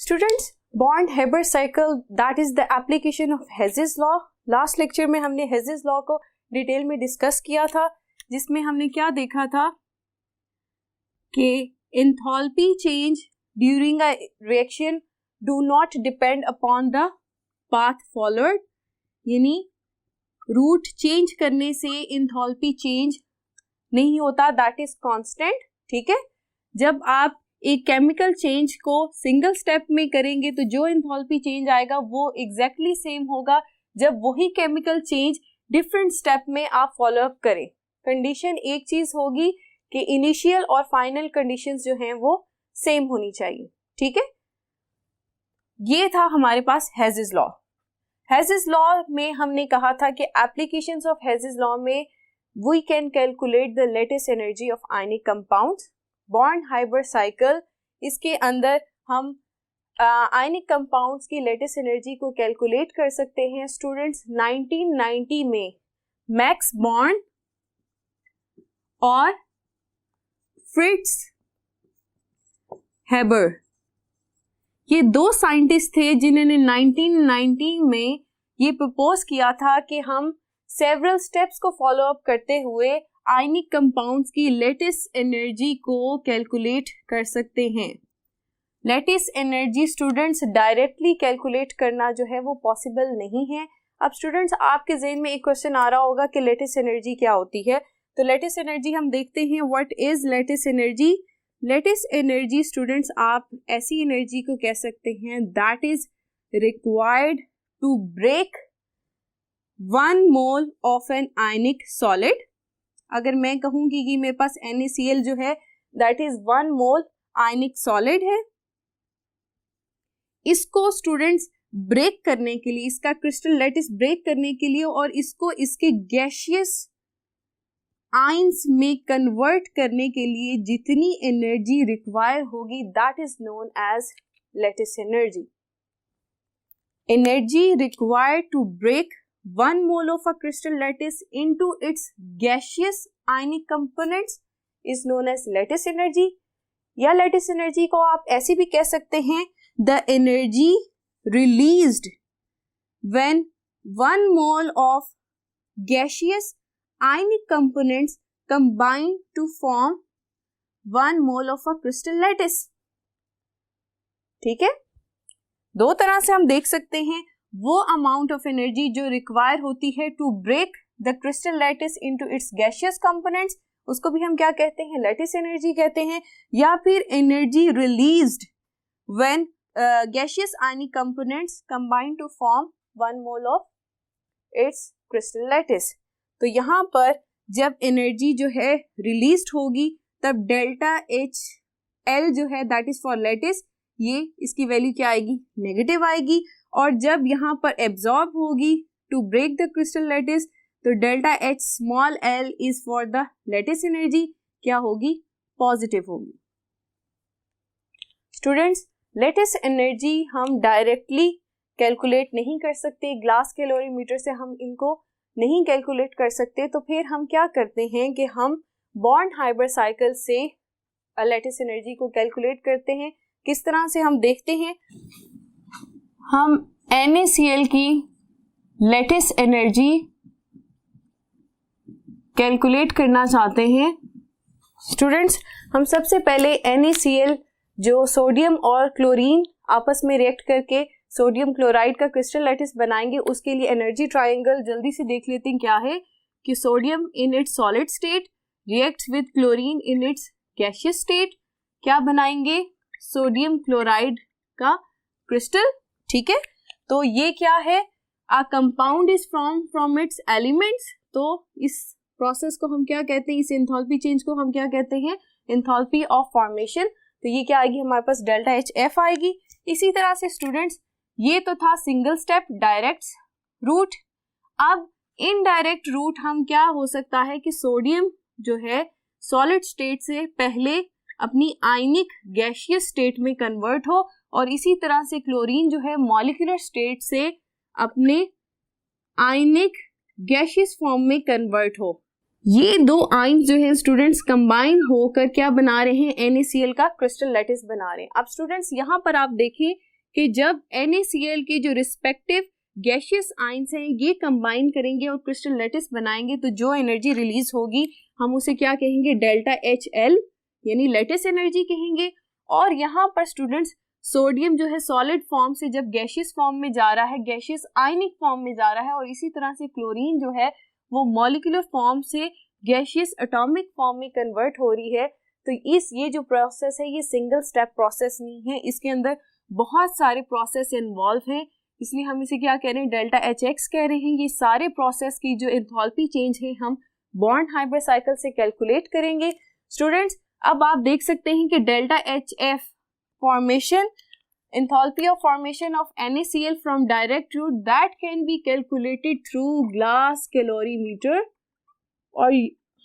Students, Born Haber cycle that is the application of Hess's law. Last lecture में हमने Hess's law को detail में discuss किया था, जिसमें हमने क्या देखा था कि enthalpy change during a reaction do not depend upon the path followed, यानी रूट चेंज करने से एंथैल्पी चेंज नहीं होता, दैट इज कांस्टेंट। ठीक है, जब आप एक केमिकल चेंज को सिंगल स्टेप में करेंगे तो जो एंथैल्पी चेंज आएगा वो एग्जैक्टली सेम होगा जब वही केमिकल चेंज डिफरेंट स्टेप में आप फॉलो अप करें। कंडीशन एक चीज होगी कि इनिशियल और फाइनल कंडीशंस जो हैं वो सेम होनी चाहिए। ठीक है, ये था हमारे पास हेज़ेस लॉ। हेज़ेस लॉ में हमने कहा था कि एप्लीकेशंस ऑफ हेज़ेस लॉ में we can calculate the latest energy of ionic compounds. Born-Haber cycle, इसके अंदर हम आयनिक कंपाउंड्स की लेटेस्ट एनर्जी को कैलकुलेट कर सकते हैं। स्टूडेंट्स, 1990 में मैक्स बॉर्न और फ्रिट्ज हेबर, ये दो साइंटिस्ट थे जिन्होंने 1990 में ये प्रपोज किया था कि हम सेवरल स्टेप्स को फॉलो अप करते हुए आयनिक कंपाउंड्स की लेटेस्ट एनर्जी को कैलकुलेट कर सकते हैं। Latest energy students directly calculate करना जो है वो पॉसिबल नहीं है। अब स्टूडेंट्स, आपके ज़हन में एक क्वेश्चन आ रहा होगा कि लेटेस्ट एनर्जी क्या होती है। तो लेटेस्ट एनर्जी हम देखते हैं, what is latest energy. Latest energy students, आप ऐसी एनर्जी को कह सकते हैं that is required to break 1 mole of an ionic solid. अगर मैं कहूंगी कि मेरे पास NaCl जो है that is 1 mole ionic solid है, इसको स्टूडेंट्स ब्रेक करने के लिए, इसका क्रिस्टल लैटिस ब्रेक करने के लिए और इसको इसके गैसियस आयंस में कन्वर्ट करने के लिए जितनी एनर्जी रिक्वायर होगी that is known as lattice energy. Energy required to break 1 mole of a crystal lattice into its gaseous ionic components is known as lattice energy। या lattice energy को आप ऐसे भी कह सकते हैं the energy released when 1 mole of gaseous ionic components combine to form 1 mole of a crystal lattice। ठीक है, दो तरह से हम देख सकते हैं वो अमाउंट ऑफ एनर्जी जो रिक्वायर होती है to break the crystal lattice into its gaseous components, उसको भी हम क्या कहते हैं, लैटिस एनर्जी कहते हैं। या फिर energy released when gaseous ionic components combine to form 1 mole of its crystal lattice. तो यहाँ पर जब एनर्जी जो है रिलीज्ड होगी तब डेल्टा एच एल जो है दैट इज फॉर लैटिस, ये इसकी वैल्यू क्या आएगी, नेगेटिव आएगी। और जब यहाँ पर एब्जॉर्ब होगी to break the crystal lattice तो delta H small L is for the lattice energy, क्या होगी, पॉजिटिव होगी। स्टूडेंट्स, लैटिस एनर्जी हम डायरेक्टली कैलकुलेट नहीं कर सकते, ग्लास कैलोरीमीटर से हम इनको नहीं कैलकुलेट कर सकते। तो फिर हम क्या करते हैं कि हम बॉर्न-हाइबर साइकिल से लैटिस एनर्जी को कैलकुलेट करते हैं। किस तरह से हम देखते हैं, हम NaCl की लेटेस्ट एनर्जी कैलकुलेट करना चाहते हैं। स्टूडेंट्स, हम सबसे पहले NaCl जो सोडियम और क्लोरीन आपस में रिएक्ट करके सोडियम क्लोराइड का क्रिस्टल लैटिस बनाएंगे, उसके लिए एनर्जी ट्रायंगल जल्दी से देख लेते हैं क्या है कि sodium in its solid state reacts with chlorine in its gaseous state, क्या बनाएंगे, सोडियम क्लोराइड का क्रिस्टल। ठीक है, तो ये क्या है, a compound is from its elements. तो इस प्रोसेस को हम क्या कहते हैं, इस एंथैल्पी चेंज को हम क्या कहते हैं, एंथैल्पी ऑफ फॉर्मेशन। तो ये क्या आएगी, हमारे पास डेल्टा एच एफ आएगी। इसी तरह से स्टूडेंट्स, ये तो था सिंगल स्टेप डायरेक्ट रूट। अब इनडायरेक्ट रूट हम क्या हो सकता है कि सोडियम जो है सॉलिड स्टेट से पहले अपनी आयनिक गैसियस स्टेट में कन्वर्ट हो और इसी तरह से क्लोरीन जो है मॉलिक्यूलर स्टेट से अपने आयनिक गैसियस फॉर्म में कन्वर्ट हो। ये दो आयन्स जो हैं स्टूडेंट्स कंबाइन होकर क्या बना रहे हैं, NaCl का क्रिस्टल लैटिस बना रहे हैं। अब स्टूडेंट्स, यहाँ पर आप देखें कि जब NaCl के जो रिस्पेक्टिव गैशियस आयंस हैं ये कंबाइन करेंगे और क्रिस्टल लैटिस बनाएंगे तो जो एनर्जी रिलीज होगी हम उसे क्या कहेंगे, डेल्टा HL यानी लैटिस एनर्जी कहेंगे। और यहाँ पर स्टूडेंट्स सोडियम जो है सॉलिड फॉर्म से जब गैशियस फॉर्म में जा रहा है, गैशियस आयनिक फॉर्म में जा रहा है, और इसी तरह से क्लोरीन जो है वो मॉलिक्यूलर फॉर्म से गैशियस एटॉमिक फॉर्म में कन्वर्ट हो रही है। तो ये जो प्रोसेस है ये सिंगल स्टेप प्रोसेस नहीं है, इसके अंदर बहुत सारे प्रोसेस इन्वॉल्व हैं, इसलिए हम इसे क्या कह रहे हैं, डेल्टा HX कह रहे हैं। ये सारे प्रोसेस की जो एंथैल्पी चेंज है हम बॉन्ड हाइब्रिड साइकिल से कैलकुलेट करेंगे। स्टूडेंट्स अब आप देख सकते हैं कि delta HF formation, enthalpy of formation of NaCl from direct route that can be calculated through glass calorimeter, और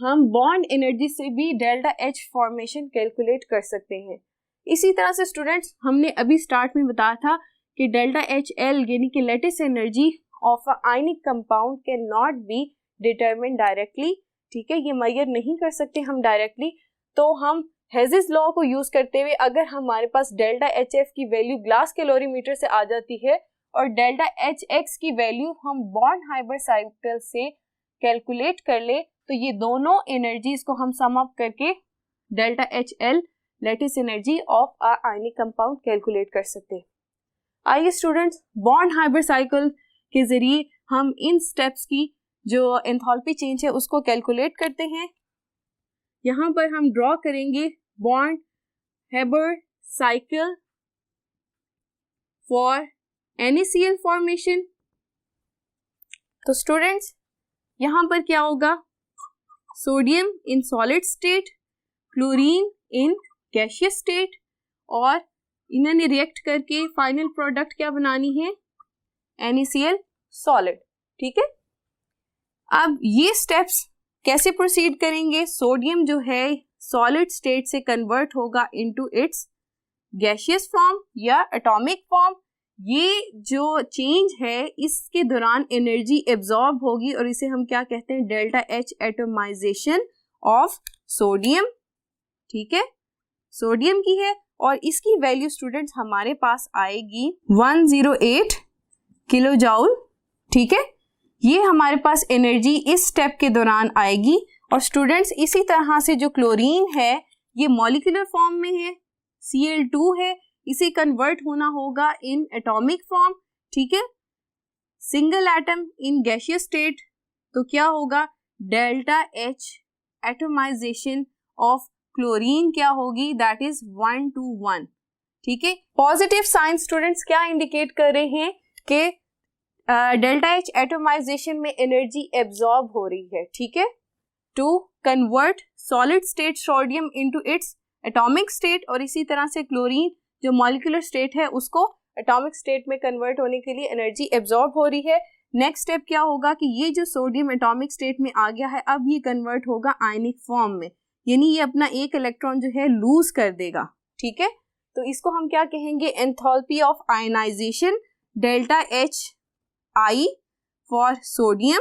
हम बॉन्ड एनर्जी से भी डेल्टा H फॉर्मेशन कैलकुलेट कर सकते हैं। इसी तरह से स्टूडेंट्स हमने अभी स्टार्ट में बताया था कि डेल्टा HL यानी कि lattice energy of a ionic compound can not be determine directly, ठीक है, ये मेजर नहीं कर सकते हम डायरेक्टली। तो हम हेजिस लॉ को यूज करते हुए अगर हमारे पास डेल्टा HF की वैल्यू ग्लास कैलोरीमीटर से आ जाती है और डेल्टा HX की वैल्यू हम बॉन्ड हाइब्रिड साइकिल से कैलकुलेट कर ले तो ये दोनों एनर्जीज को हम सम अप करके delta HL lattice energy of a ionic compound calculate कर सकते हैं। आइए स्टूडेंट्स बॉन्ड हाइब्रिड साइकिल के जरिए हम इन स्टेप्स की जो एंथैल्पी चेंज है उसको कैलकुलेट करते हैं। यहाँ पर हम ड्रॉ करेंगे bond hybrid cycle for NaCl formation. तो स्टूडेंट्स यहाँ पर क्या होगा, sodium in solid state, chlorine in gaseous state, और इन्होंने रिएक्ट करके फाइनल प्रोडक्ट क्या बनानी है, NaCl सॉलिड, ठीक है। अब ये स्टेप्स कैसे प्रोसीड करेंगे, सोडियम जो है सॉलिड स्टेट से कन्वर्ट होगा इनटू इट्स गैसियस फॉर्म या एटॉमिक फॉर्म। ये जो चेंज है इसके दौरान एनर्जी एब्जॉर्ब होगी और इसे हम क्या कहते हैं, delta H atomisation of sodium, ठीक है, सोडियम की है, और इसकी वैल्यू स्टूडेंट्स हमारे पास आएगी 108 किलो जूल, ठीक है। ये हमारे पास एनर्जी इस स्टेप के दौरान आएगी। और स्टूडेंट्स इसी तरह से जो क्लोरीन है ये मॉलिक्यूलर फॉर्म में है, Cl2 है, इसे कन्वर्ट होना होगा इन एटॉमिक फॉर्म, ठीक है, single atom in gaseous state, तो क्या होगा, delta H atomisation of chlorine क्या होगी, दैट इज 1 to 1, ठीक है। पॉजिटिव साइन स्टूडेंट्स क्या इंडिकेट कर रहे हैं कि डेल्टा H एटमाइजेशन में एनर्जी एब्जॉर्ब हो रही है, ठीक है, to convert solid state sodium into its atomic state, और इसी तरह से क्लोरीन जो मॉलिक्यूलर स्टेट है उसको एटॉमिक स्टेट में कन्वर्ट होने के लिए एनर्जी एब्जॉर्ब हो रही है। नेक्स्ट स्टेप क्या होगा कि ये जो सोडियम एटॉमिक स्टेट में आ गया है अब ये कन्वर्ट होगा आयनिक फॉर्म में, यानी ये अपना एक इलेक्ट्रॉन जो है लूज कर देगा, ठीक है। तो इसको हम क्या कहेंगे, enthalpy of ionisation, delta HI for sodium,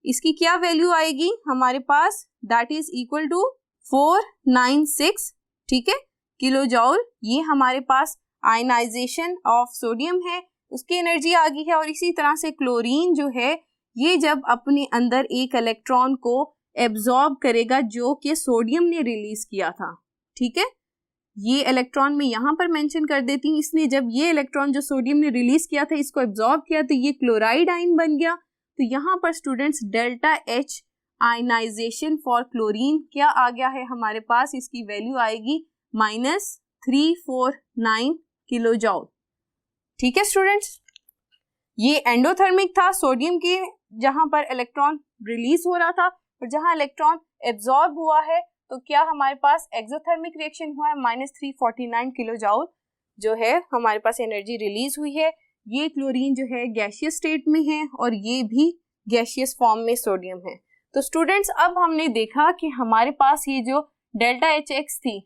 इसकी क्या वैल्यू आएगी हमारे पास, दैट इज इक्वल टू 496, ठीक है, किलो जूल। ये हमारे पास आयनाइजेशन ऑफ सोडियम है, उसकी एनर्जी आ गई है। और इसी तरह से क्लोरीन जो है ये जब अपने अंदर एक इलेक्ट्रॉन को एब्जॉर्ब करेगा जो कि सोडियम ने रिलीज किया था, ठीक है, ये इलेक्ट्रॉन में यहाँ पर मेंशन कर देती हूँ, इसने जब ये इलेक्ट्रॉन जो सोडियम ने रिलीज किया था इसको एब्जॉर्ब किया तो ये क्लोराइड आयन बन गया। तो यहाँ पर students delta H ionisation for chlorine क्या आ गया है हमारे पास, इसकी वैल्यू आएगी -349 किलो जूल, ठीक है स्टूडेंट्स। ये एंडोथर्मिक था, सोडियम के जहां पर इलेक्ट्रॉन रिलीज हो रहा था, और जहां इलेक्ट्रॉन एब्जॉर्ब हुआ है तो क्या हमारे पास एक्सोथर्मिक रिएक्शन हुआ है, -349 किलो जूल जो है हमारे पास एनर्जी रिलीज हुई है। ये क्लोरीन जो है गैसियस स्टेट में है और ये भी गैसियस फॉर्म में सोडियम है। तो स्टूडेंट्स अब हमने देखा कि हमारे पास ये जो डेल्टा HX थी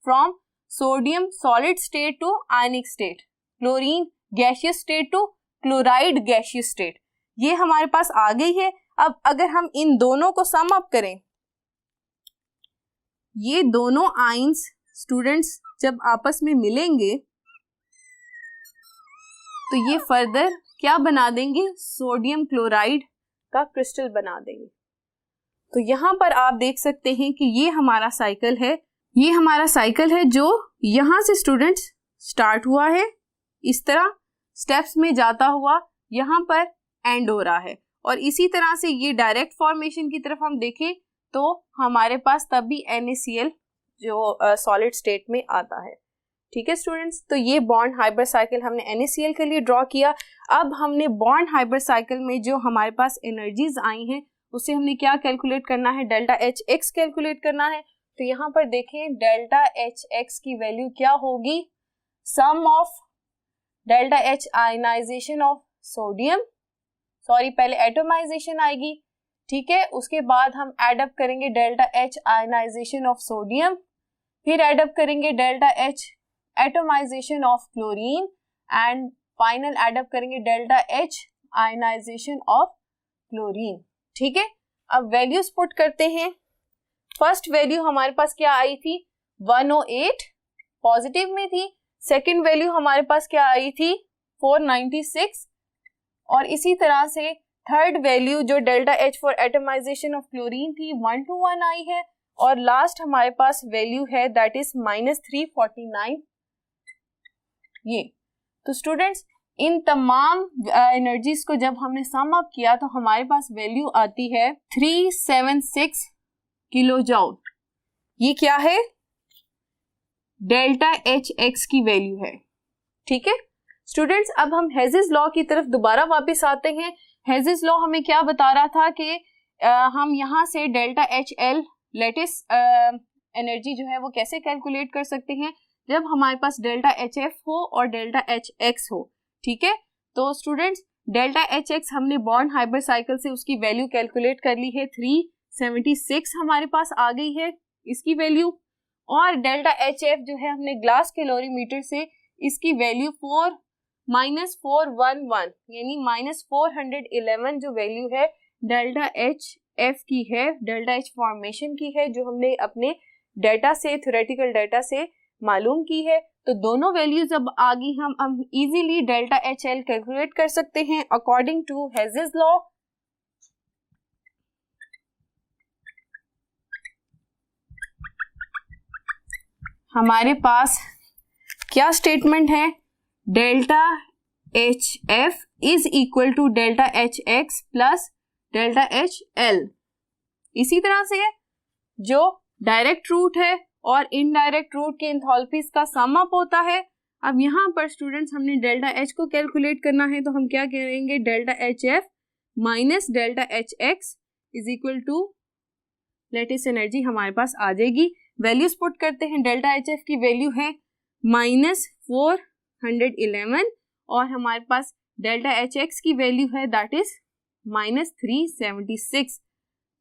from sodium solid state to ionic state, chlorine gaseous state to chloride gaseous state, ये हमारे पास आ गई है। अब अगर हम इन दोनों को सम अप करें, ये दोनों आयंस स्टूडेंट्स जब आपस में मिलेंगे तो ये फर्दर क्या बना देंगे, सोडियम क्लोराइड का क्रिस्टल बना देंगे। तो यहाँ पर आप देख सकते हैं कि ये हमारा साइकिल है, ये हमारा साइकिल है जो यहाँ से स्टूडेंट्स स्टार्ट हुआ है, इस तरह स्टेप्स में जाता हुआ यहाँ पर एंड हो रहा है। और इसी तरह से ये डायरेक्ट फॉर्मेशन की तरफ हम देखें तो हमारे पास तब भी NaCl जो सॉलिड स्टेट में आता है। ठीक है स्टूडेंट्स, तो ये बॉन्ड हाइब्रिड साइकिल हमने NaCl के लिए ड्रॉ किया। अब हमने बॉन्ड हाइब्रिड साइकिल में जो हमारे पास एनर्जीज आई हैं उसे हमने क्या कैलकुलेट करना है, डेल्टा HX कैलकुलेट करना है। तो यहाँ पर देखें डेल्टा HX की वैल्यू क्या होगी, sum of delta H ionization of sodium, sorry पहले एटोमाइजेशन आएगी, ठीक है, उसके बाद हम एड अप करेंगे delta H ionization of sodium, फिर एड अप करेंगे delta H atomization of chlorine and final add up करेंगे delta H ionization of chlorine. ठीक है, अब वैल्यूज पुट करते हैं। फर्स्ट वैल्यू हमारे पास क्या आई थी, 108 पॉजिटिव में थी। सेकेंड वैल्यू हमारे पास क्या आई थी, 496। और इसी तरह से थर्ड वैल्यू जो delta H for atomisation of chlorine थी 121 आई है। और लास्ट हमारे पास वैल्यू है दैट इज -349 ये। तो स्टूडेंट्स इन तमाम एनर्जीज को जब हमने सम अप किया तो हमारे पास वैल्यू आती है 376 किलो जूल। ये क्या है, डेल्टा HX की वैल्यू है। ठीक है स्टूडेंट्स, अब हम हेजेस लॉ की तरफ दोबारा वापस आते हैं। हेजेस लॉ हमें क्या बता रहा था कि हम यहाँ से डेल्टा HL लेटिस एनर्जी जो है वो कैसे कैलकुलेट कर सकते हैं, जब हमारे पास डेल्टा HF हो और डेल्टा HX हो। ठीक है, तो स्टूडेंट्स डेल्टा HX हमने बॉन्ड हाइब्रिड साइकिल से उसकी वैल्यू कैलकुलेट कर ली है, 376 हमारे पास आ गई है इसकी वैल्यू। और डेल्टा HF जो है हमने ग्लास कैलोरीमीटर से इसकी वैल्यू -411 यानी -411 जो वैल्यू है डेल्टा HF की है, डेल्टा H फॉर्मेशन की है, जो हमने अपने डेटा से थ्योरेटिकल डेटा से मालूम की है। तो दोनों वैल्यूज अब आ गई, हम इजीली डेल्टा HL कैलकुलेट कर सकते हैं अकॉर्डिंग टू हेजेस लॉ। हमारे पास क्या स्टेटमेंट है, delta HF is equal to delta HX plus delta HL। इसी तरह से जो डायरेक्ट रूट है और इनडायरेक्ट रूट के एंथैल्पीज का सम अप होता है। अब यहाँ पर स्टूडेंट्स हमने डेल्टा H को कैलकुलेट करना है, तो हम क्या करेंगे, delta HF minus delta HX is equal to lattice energy हमारे पास आ जाएगी। वैल्यूज पुट करते हैं, डेल्टा HF की वैल्यू है -411 और हमारे पास डेल्टा HX की वैल्यू है दैट इज -376।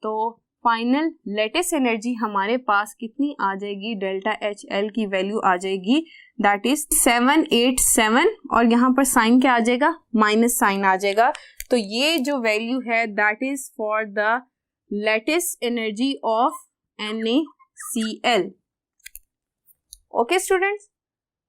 तो फाइनल लेटिस एनर्जी हमारे पास कितनी आ जाएगी, डेल्टा HL की वैल्यू आ जाएगी दैट इज 787 और यहाँ पर साइन क्या आ जाएगा, माइनस साइन आ जाएगा। तो ये जो वैल्यू है that is for the lattice energy of NaCl। Okay students,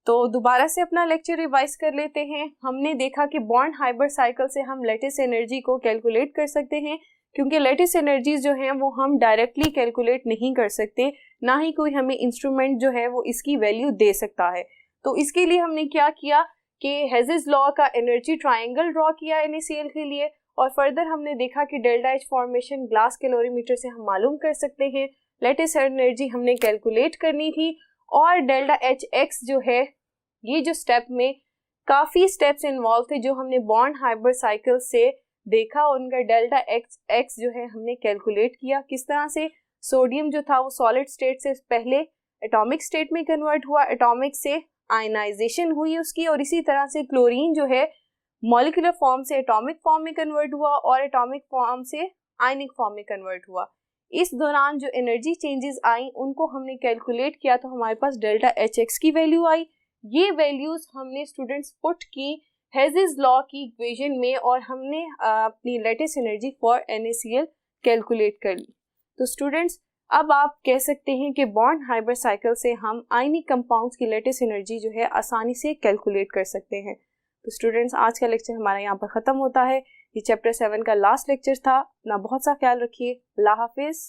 तो दोबारा से अपना लेक्चर रिवाइज कर लेते हैं। हमने देखा कि बॉन्ड हाइब्रिड साइकिल से हम लेटिस एनर्जी को कैलकुलेट कर सकते हैं, क्योंकि लेटिस एनर्जीज जो हैं वो हम डायरेक्टली कैलकुलेट नहीं कर सकते, ना ही कोई हमें इंस्ट्रूमेंट जो है वो इसकी वैल्यू दे सकता है। तो इसके लिए हमने क्या किया कि हेजेस लॉ का एनर्जी ट्रायंगल ड्रॉ किया NaCl के लिए, और फर्दर हमने देखा कि delta H formation glass calorimeter से हम मालूम कर सकते हैं। लेटिस एनर्जी हमने कैलकुलेट करनी थी, और डेल्टा HX जो है ये जो स्टेप में काफ़ी स्टेप्स इन्वॉल्व थे जो हमने बॉन्ड हाइब्रिड साइकिल से देखा, उनका डेल्टा X जो है हमने कैलकुलेट किया। किस तरह से सोडियम जो था वो सॉलिड स्टेट से पहले एटॉमिक स्टेट में कन्वर्ट हुआ, एटॉमिक से आयनाइजेशन हुई उसकी, और इसी तरह से क्लोरीन जो है मॉलिक्यूलर फॉर्म से एटॉमिक फॉर्म में कन्वर्ट हुआ और एटॉमिक फॉर्म से आयनिक फॉर्म में कन्वर्ट हुआ। इस दौरान जो एनर्जी चेंजेस आई उनको हमने कैलकुलेट किया, तो हमारे पास डेल्टा HX की वैल्यू आई। ये वैल्यूज हमने स्टूडेंट्स पुट की हेजेस लॉ की इक्वेशन में, और हमने अपनी lattice energy for NaCl calculate कर ली। तो स्टूडेंट्स अब आप कह सकते हैं कि बॉन्ड हाइब्रिड साइकिल से हम आयनिक कंपाउंड्स की लेटिस एनर्जी जो है आसानी से कैलकुलेट कर सकते हैं। तो स्टूडेंट्स, आज का लेक्चर हमारा यहाँ पर ख़त्म होता है। ये चैप्टर 7 का लास्ट लेक्चर था। अपना बहुत सा ख्याल रखिए। अल्लाह हाफिज़।